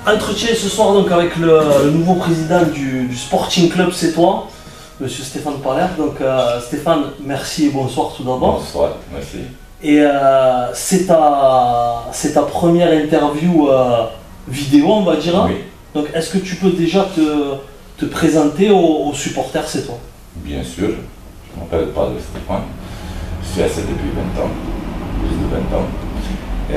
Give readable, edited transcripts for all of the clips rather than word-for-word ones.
Entretien ce soir donc avec le nouveau président du Sporting Club Sétois, Monsieur Stéphane Paller. Donc Stéphane, merci et bonsoir tout d'abord. Bonsoir, merci. Et c'est ta première interview vidéo, on va dire. Oui. Donc est-ce que tu peux déjà te présenter aux supporters sétois? Bien sûr, je m'appelle Paller Stéphane, je suis assis depuis 20 ans, plus de 20 ans. Et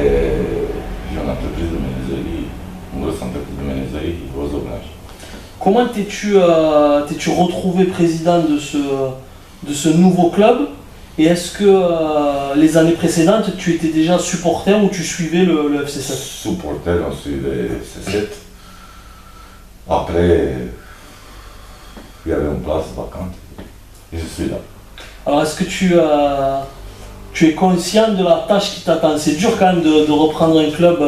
j'ai une entreprise de menuiserie, une grosse entreprise de menuiserie, gros ouvrage. Comment t'es-tu retrouvé président de ce nouveau club? Et est-ce que les années précédentes, tu étais déjà supporter ou tu suivais le FC7? Supporter, on suivait FC7. Après, il y avait une place vacante et je suis là. Alors est-ce que tu es conscient de la tâche qui t'attend? C'est dur quand même de reprendre un club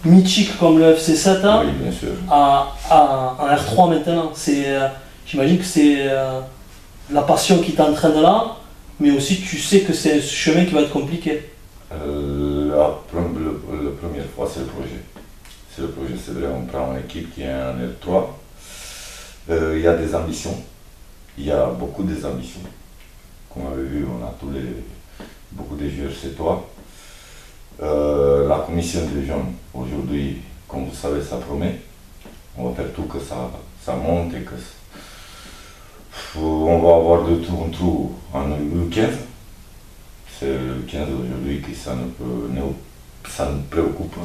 mythique comme le FC7 hein, Oui, bien sûr. en R3 maintenant. J'imagine que c'est la passion qui t'entraîne là, mais aussi tu sais que c'est un chemin qui va être compliqué. La première fois, c'est le projet. C'est le projet, c'est vrai, on prend une équipe qui est en R3. Il y a des ambitions, il y a beaucoup d'ambitions. Comme on avait vu, on a beaucoup de joueurs sétois. La commission des jeunes, aujourd'hui, comme vous savez, ça promet. On va faire tout que ça monte et que on va avoir de tout en tout en U15. C'est le U15 aujourd'hui qui ça nous préoccupe.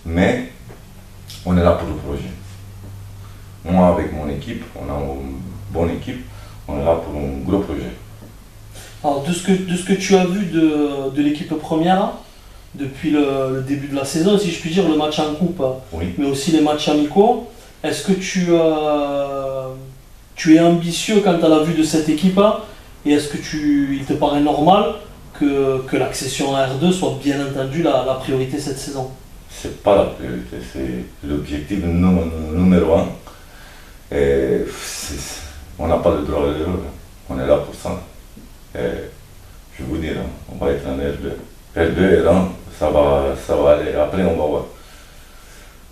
Mais on est là pour le projet. Moi, avec mon équipe, on a une bonne équipe, on est là pour un gros projet. Alors de ce que tu as vu de l'équipe première, depuis le début de la saison, si je puis dire, le match en coupe, Oui. mais aussi les matchs amicaux, est-ce que tu es ambitieux quant à la vue de cette équipe et est-ce que il te paraît normal que l'accession à R2 soit bien entendu la priorité cette saison? C'est pas la priorité, c'est l'objectif numéro un. Et on n'a pas le droit à l'erreur, on est là pour ça. Et je vous dis, on va être en R2. R2 et là, ça va aller, après on va voir.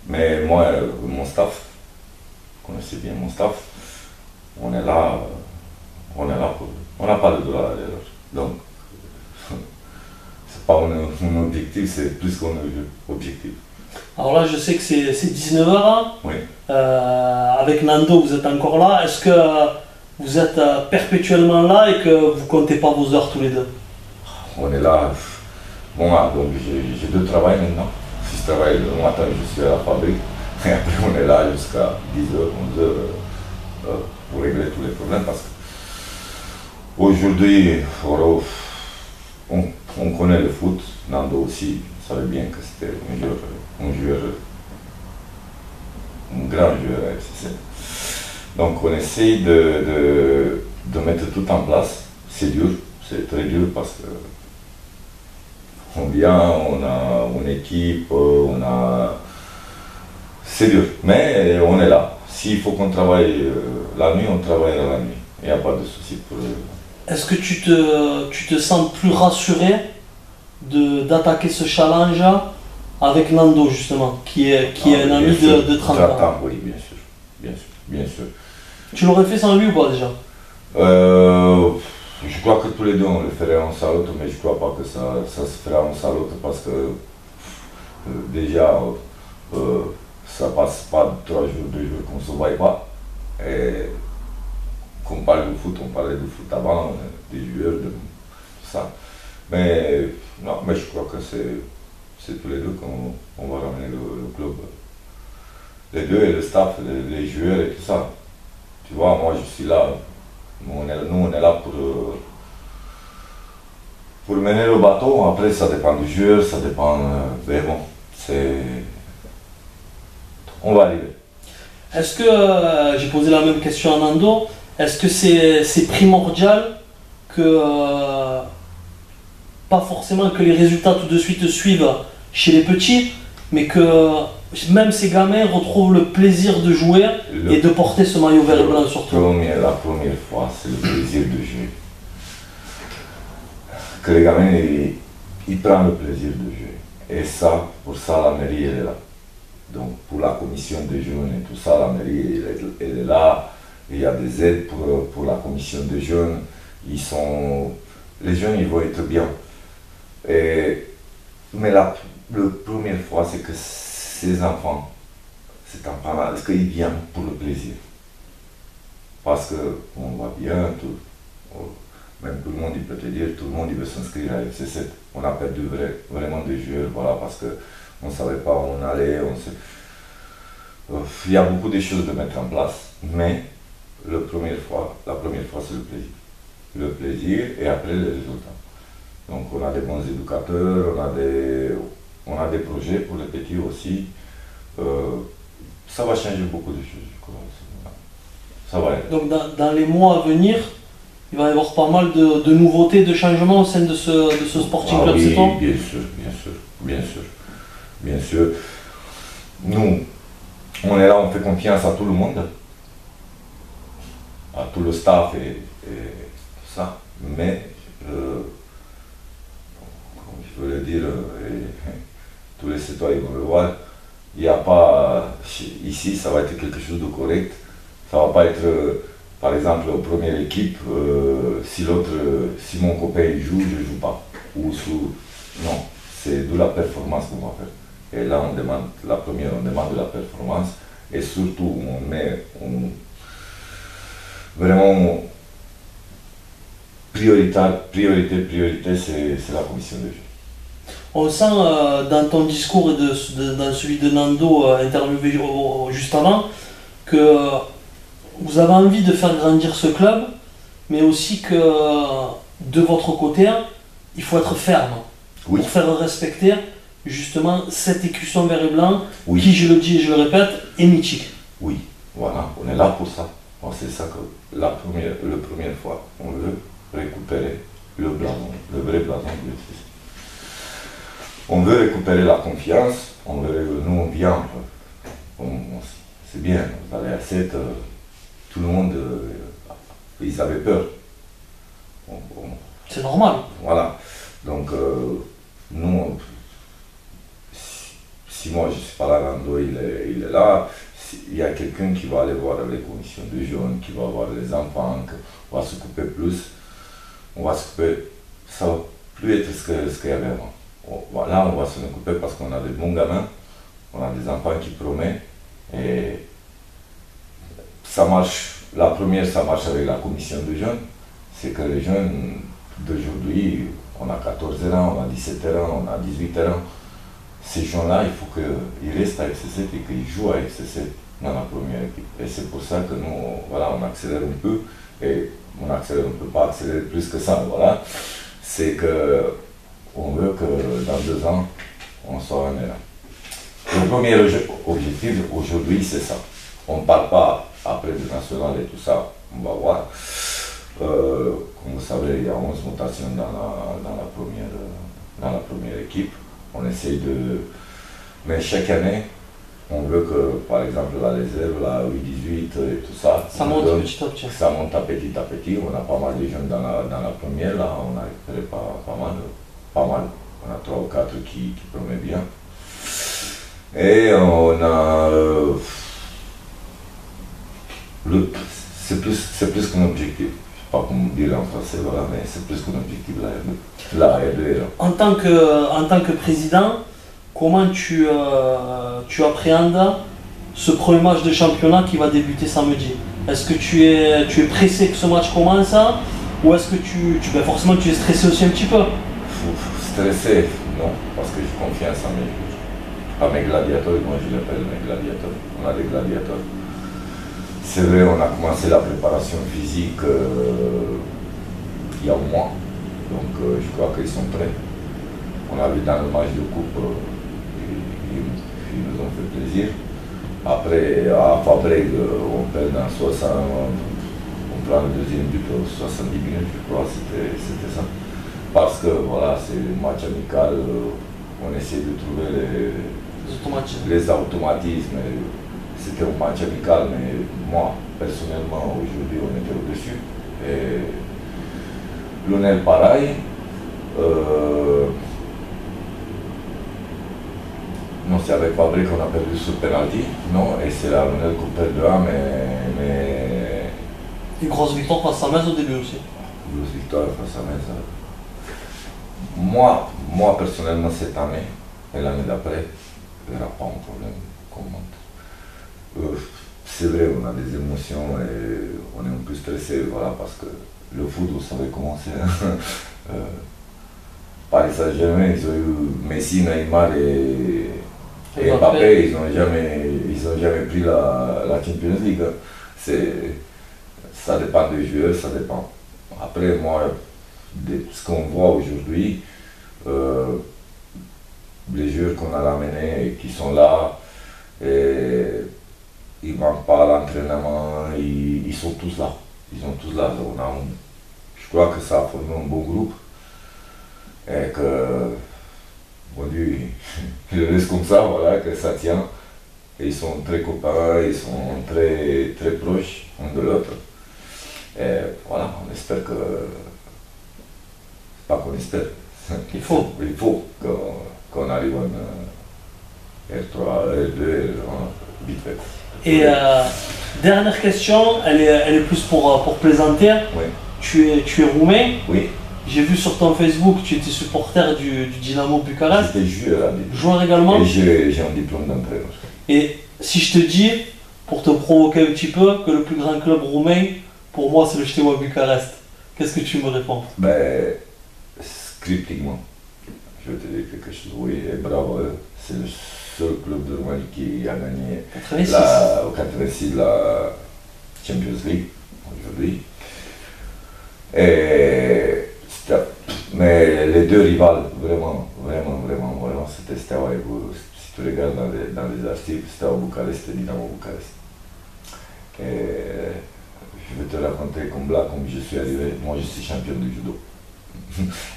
Mais moi, mon staff, vous connaissez bien mon staff, on est là pour. On n'a pas le droit à l'erreur. Donc, c'est pas un objectif, c'est plus qu'un objectif. Alors là, je sais que c'est 19h. Oui. Avec Nando, vous êtes encore là. Est-ce que vous êtes perpétuellement là et que vous comptez pas vos heures tous les deux? On est là. Bon, donc j'ai deux travails maintenant. Si je travaille le matin, je suis à la fabrique. Et après, on est là jusqu'à 10h, 11h pour régler tous les problèmes. Parce qu'aujourd'hui, on connaît le foot. Nando aussi savait bien que c'était un grand joueur à FC7. Donc on essaye de mettre tout en place. C'est dur, c'est très dur parce que on vient, on a une équipe, c'est dur, mais on est là. S'il faut qu'on travaille la nuit, on travaillera la nuit. Il n'y a pas de souci pour. Est-ce que tu te sens plus rassuré d'attaquer ce challenge avec Nando justement, qui est un ami de 30 ans? Oui, bien sûr, bien sûr, bien sûr. Tu l'aurais fait sans lui ou pas déjà? Je crois que tous les deux on le ferait en salle, mais je ne crois pas que ça se fera en salle parce que déjà ça passe pas 3 jours, 2 jours qu'on ne se voit pas. Et qu'on parle de foot, on parlait de foot avant, des joueurs, de tout ça. Mais non, mais je crois que c'est tous les deux qu'on va ramener le club. Les deux et le staff, les joueurs et tout ça. Tu vois, moi je suis là. Nous on est là pour mener le bateau. Après ça dépend du joueur, ça dépend. Mais bon, on va arriver. Est-ce que, j'ai posé la même question à Nando, est-ce que c'est primordial que, pas forcément que les résultats tout de suite suivent chez les petits, mais que même ces gamins retrouvent le plaisir de jouer et de porter ce maillot vert et blanc surtout? La première fois, c'est le plaisir de jouer. Que les gamins, ils prennent le plaisir de jouer. Et ça, pour ça, la mairie, elle est là. Donc pour la commission des jeunes et tout ça, la mairie elle est là. Il y a des aides pour la commission des jeunes. Les jeunes ils vont être bien. Mais la première fois, c'est que ces enfants, est-ce qu'ils viennent pour le plaisir? Parce qu'on va bien, même tout le monde il peut te dire, tout le monde il veut s'inscrire à FC7. On a perdu vraiment des joueurs, voilà, parce qu'on ne savait pas où on allait. Il y a beaucoup de choses de mettre en place, mais la première fois c'est le plaisir. Le plaisir et après les résultats. Donc on a des bons éducateurs, on a des projets pour les petits aussi. Ça va changer beaucoup de choses, je crois. Ça va être. Donc dans les mois à venir, il va y avoir pas mal de nouveautés, de changements au sein de ce Sporting Club, oui, c'est toi? Bien sûr, bien sûr, bien sûr, bien sûr. Nous, on est là, on fait confiance à tout le monde, à tout le staff et tout ça, mais comme je veux le dire, tous les citoyens vont le voir, il n'y a pas, ici ça va être quelque chose de correct, ça va pas être, par exemple, aux premières équipes, si mon copain il joue, je ne joue pas, non, c'est de la performance qu'on va faire. Et là on demande, on demande de la performance, et surtout vraiment, priorité, c'est la commission de jeu. On sent dans ton discours et dans celui de Nando interviewé juste avant que vous avez envie de faire grandir ce club, mais aussi que de votre côté, il faut être ferme Oui. pour faire respecter justement cette écusson vert et blanc Oui. qui, je le dis et je le répète, est mythique. Oui, voilà, on est là pour ça. C'est ça que la première fois, on veut récupérer le blason, le vrai blason de l'UFC. On veut récupérer la confiance, nous on vient, c'est bien, vous allez à 7, tout le monde, ils avaient peur. C'est normal. Voilà, donc nous, si moi je ne suis pas là, Nando il est là, il y a quelqu'un qui va aller voir les commissions de jeunes, qui va voir les enfants, on va s'occuper plus, ça va plus être ce qu'il y avait avant. Voilà, on va s'en occuper parce qu'on a des bons gamins, on a des enfants qui promettent, et ça marche, la première ça marche avec la commission de jeunes, c'est que les jeunes d'aujourd'hui, on a 14 ans, on a 17 ans, on a 18 ans, ces gens-là, il faut qu'ils restent avec FC7 et qu'ils jouent avec FC7 dans la première équipe. Et c'est pour ça que nous, voilà, on accélère un peu, et on ne peut pas accélérer plus que ça, voilà. C'est que on veut que dans 2 ans, on soit un élan. Le premier objectif aujourd'hui, c'est ça. On ne parle pas après du national et tout ça, on va voir. Comme vous savez, il y a 11 mutations dans la première équipe. On essaye de... Mais chaque année, on veut que, par exemple, la réserve, la U18 et tout ça, ça monte petit à petit. Ça monte à petit. On a pas mal de jeunes dans la première, là, on a récupéré pas mal. On a 3 ou 4 qui promettent bien. Et on a... c'est plus qu'un objectif. Je ne sais pas comment dire en français, voilà, mais c'est plus qu'un objectif, la R2. En tant que président, comment tu appréhendes ce premier match de championnat qui va débuter samedi? Est-ce que tu es pressé que ce match commence, ou est-ce que forcément tu es stressé aussi un petit peu? Stressé, non, parce que j'ai confiance en mes gladiateurs, moi je les appelle mes gladiateurs, on a des gladiateurs. C'est vrai, on a commencé la préparation physique il y a un mois, donc je crois qu'ils sont prêts. On a vu dans le match de coupe, ils nous ont fait plaisir. Après, à Fabreg, on perd dans 60, on prend le deuxième but aux 70 minutes, je crois, c'était ça. Parce que voilà, c'est un match amical, on essaie de trouver les automatismes. C'était un match amical, mais moi, personnellement, aujourd'hui, on était au-dessus. Et Lionel, pareil. Non, c'est avec Fabrique qu'on a perdu ce penalty, non, et c'est la Lunel qu'on perd 2-1, mais Une grosse victoire face à Metz au début aussi. grosse victoire face à Metz. Moi, personnellement, cette année et l'année d'après, il n'y aura pas un problème qu'on monte. C'est vrai, on a des émotions et on est un peu stressé, voilà, parce que le foot, vous savez comment c'est. Paris Saint-Germain, ils ont eu Messi, Neymar et Mbappé, ils n'ont jamais pris la Champions League. Ça dépend des joueurs, ça dépend. Après, moi, de ce qu'on voit aujourd'hui, les joueurs qu'on a ramenés et qui sont là, et ils ne manquent pas à l'entraînement, ils sont tous là. Ils sont tous là. Je crois que ça a formé un bon groupe. Et que, bon Dieu, il le laisse comme ça, voilà, que ça tient. Et ils sont très copains, ils sont très, très proches l'un de l'autre. Et voilà, on espère que. Pas qu'on espère. Il faut. Il faut qu'on arrive en R3, R2, R1, vite fait. Et dernière question, elle est plus pour plaisanter. Oui. Tu es roumain. Oui. J'ai vu sur ton Facebook, tu étais supporter du Dynamo Bucarest. J'étais joueur. Joueur également. Et j'ai un diplôme d'entraîneur. Et si je te dis, pour te provoquer un petit peu, que le plus grand club roumain, pour moi, c'est le Steaua Bucarest, qu'est-ce que tu me réponds? Ben, scriptiquement, je vais te dire quelque chose. Oui, et bravo, c'est le seul club de Roumanie qui a gagné 86. au 86 la Champions League aujourd'hui. Mais les deux rivales, vraiment, c'était Steaua et si tu regardes dans les archives, Steaua Bucarest et Dynamo Bucarest. Et je vais te raconter comme je suis arrivé. Moi, je suis champion de judo.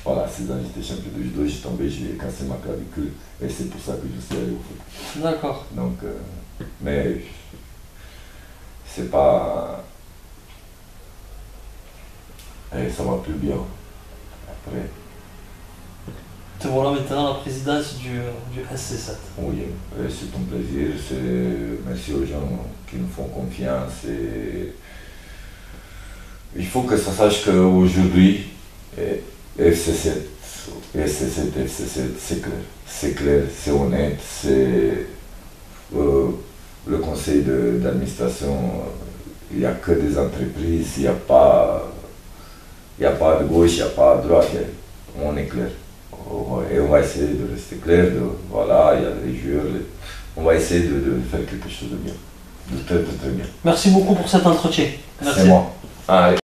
Voilà, 6 ans, j'étais champion de judo, j'ai tombé, j'ai cassé ma clavicule et c'est pour ça que je suis allé au foot. D'accord. Donc, mais c'est pas. Et ça va plus bien. Après. Te voilà maintenant à la présidence du SC7. Oui, c'est un plaisir. Merci aux gens qui nous font confiance. Il faut que ça sache qu'aujourd'hui, FC7, c'est clair. C'est clair, c'est honnête, c'est le conseil d'administration. Il n'y a que des entreprises, il n'y a pas de gauche, il n'y a pas de droite. On est clair. Et on va essayer de rester clair. Voilà, il y a des joueurs. On va essayer de faire quelque chose de bien. De très très très bien. Merci beaucoup pour cet entretien. Merci. C'est moi. Allez.